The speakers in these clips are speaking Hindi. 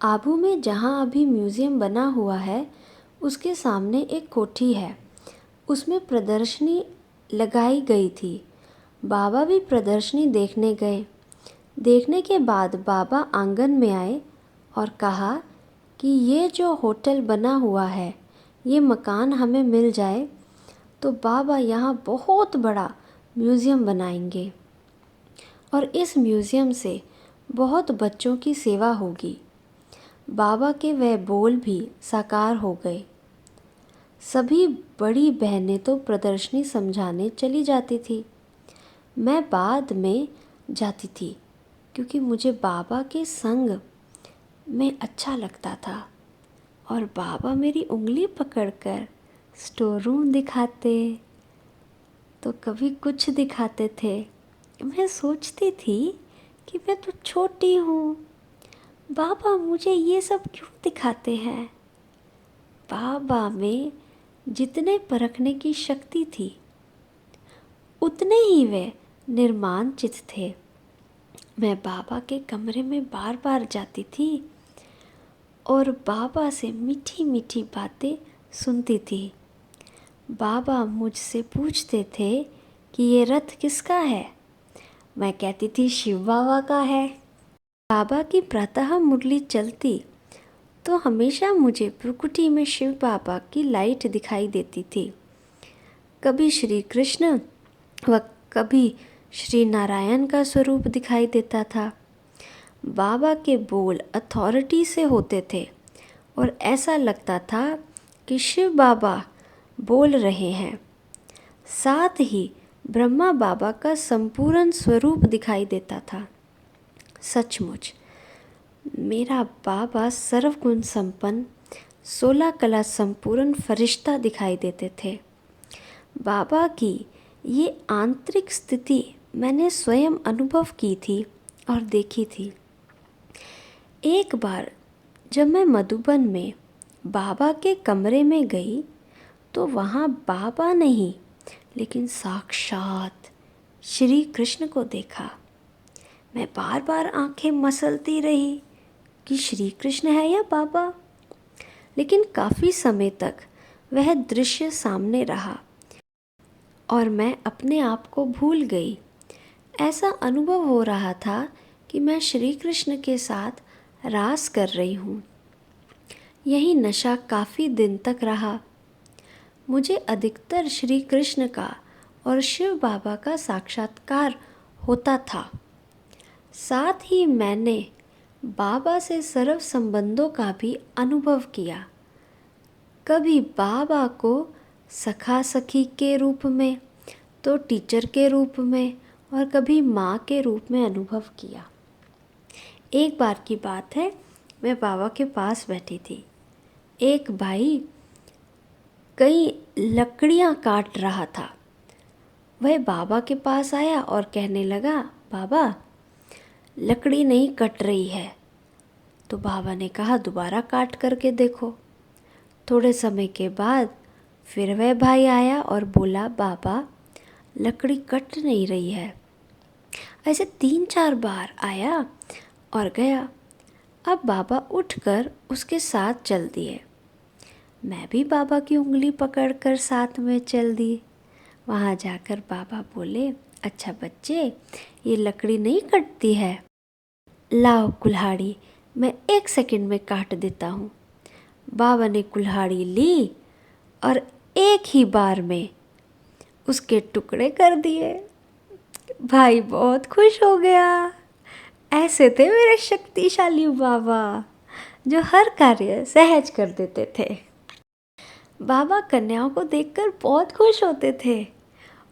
आबू में जहाँ अभी म्यूज़ियम बना हुआ है उसके सामने एक कोठी है। उसमें प्रदर्शनी लगाई गई थी। बाबा भी प्रदर्शनी देखने गए। देखने के बाद बाबा आंगन में आए और कहा कि ये जो होटल बना हुआ है, ये मकान हमें मिल जाए तो बाबा यहाँ बहुत बड़ा म्यूज़ियम बनाएंगे और इस म्यूज़ियम से बहुत बच्चों की सेवा होगी। बाबा के वह बोल भी साकार हो गए। सभी बड़ी बहनें तो प्रदर्शनी समझाने चली जाती थी। मैं बाद में जाती थी क्योंकि मुझे बाबा के संग में अच्छा लगता था और बाबा मेरी उंगली पकड़कर स्टोर रूम दिखाते तो कभी कुछ दिखाते थे। मैं सोचती थी कि मैं तो छोटी हूँ, बाबा मुझे ये सब क्यों दिखाते हैं। बाबा में जितने परखने की शक्ति थी उतने ही वे निर्माण चित्त थे। मैं बाबा के कमरे में बार बार जाती थी और बाबा से मीठी मीठी बातें सुनती थी। बाबा मुझसे पूछते थे कि ये रथ किसका है। मैं कहती थी शिव बाबा का है। बाबा की प्रातः मुरली चलती तो हमेशा मुझे प्रकृति में शिव बाबा की लाइट दिखाई देती थी। कभी श्री कृष्ण व कभी श्री नारायण का स्वरूप दिखाई देता था। बाबा के बोल अथॉरिटी से होते थे और ऐसा लगता था कि शिव बाबा बोल रहे हैं। साथ ही ब्रह्मा बाबा का संपूर्ण स्वरूप दिखाई देता था। सचमुच मेरा बाबा सर्वगुण संपन्न 16 कला संपूर्ण फरिश्ता दिखाई देते थे। बाबा की ये आंतरिक स्थिति मैंने स्वयं अनुभव की थी और देखी थी। एक बार जब मैं मधुबन में बाबा के कमरे में गई तो वहाँ बाबा नहीं लेकिन साक्षात श्री कृष्ण को देखा। मैं बार बार आंखें मसलती रही कि श्री कृष्ण है या बाबा, लेकिन काफ़ी समय तक वह दृश्य सामने रहा और मैं अपने आप को भूल गई। ऐसा अनुभव हो रहा था कि मैं श्री कृष्ण के साथ रास कर रही हूँ। यही नशा काफ़ी दिन तक रहा। मुझे अधिकतर श्री कृष्ण का और शिव बाबा का साक्षात्कार होता था। साथ ही मैंने बाबा से सर्व संबंधों का भी अनुभव किया। कभी बाबा को सखा सखी के रूप में तो टीचर के रूप में और कभी माँ के रूप में अनुभव किया। एक बार की बात है, मैं बाबा के पास बैठी थी। एक भाई कई लकड़ियाँ काट रहा था। वह बाबा के पास आया और कहने लगा, बाबा लकड़ी नहीं कट रही है। तो बाबा ने कहा, दोबारा काट करके देखो। थोड़े समय के बाद फिर वह भाई आया और बोला, बाबा लकड़ी कट नहीं रही है। ऐसे 3-4 बार आया और गया। अब बाबा उठकर उसके साथ चल दिए। मैं भी बाबा की उंगली पकड़कर साथ में चल दी। वहाँ जाकर बाबा बोले, अच्छा बच्चे, ये लकड़ी नहीं कटती है, लाओ कुल्हाड़ी, मैं 1 सेकंड में काट देता हूँ। बाबा ने कुल्हाड़ी ली और एक ही बार में उसके टुकड़े कर दिए। भाई बहुत खुश हो गया। ऐसे थे मेरे शक्तिशाली बाबा जो हर कार्य सहज कर देते थे। बाबा कन्याओं को देखकर बहुत खुश होते थे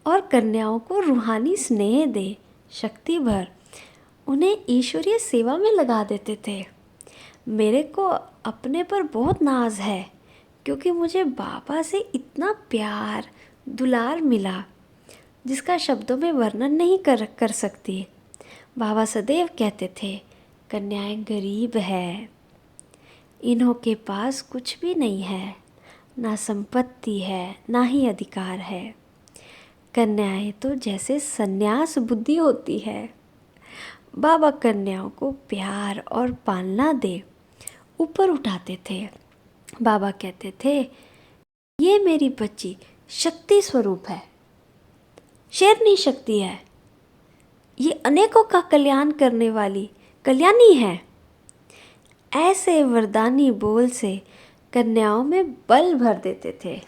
और कन्याओं को रूहानी स्नेह दे शक्ति भर उन्हें ईश्वरीय सेवा में लगा देते थे। मेरे को अपने पर बहुत नाज है क्योंकि मुझे बाबा से इतना प्यार दुलार मिला जिसका शब्दों में वर्णन नहीं कर सकती। बाबा सदैव कहते थे, कन्याएं गरीब है, इन्हों के पास कुछ भी नहीं है, ना संपत्ति है ना ही अधिकार है। कन्याएं तो जैसे सन्यास बुद्धि होती है। बाबा कन्याओं को प्यार और पालना दे ऊपर उठाते थे। बाबा कहते थे, ये मेरी बच्ची शक्ति स्वरूप है, शेरनी शक्ति है, ये अनेकों का कल्याण करने वाली कल्याणी है। ऐसे वरदानी बोल से कन्याओं में बल भर देते थे।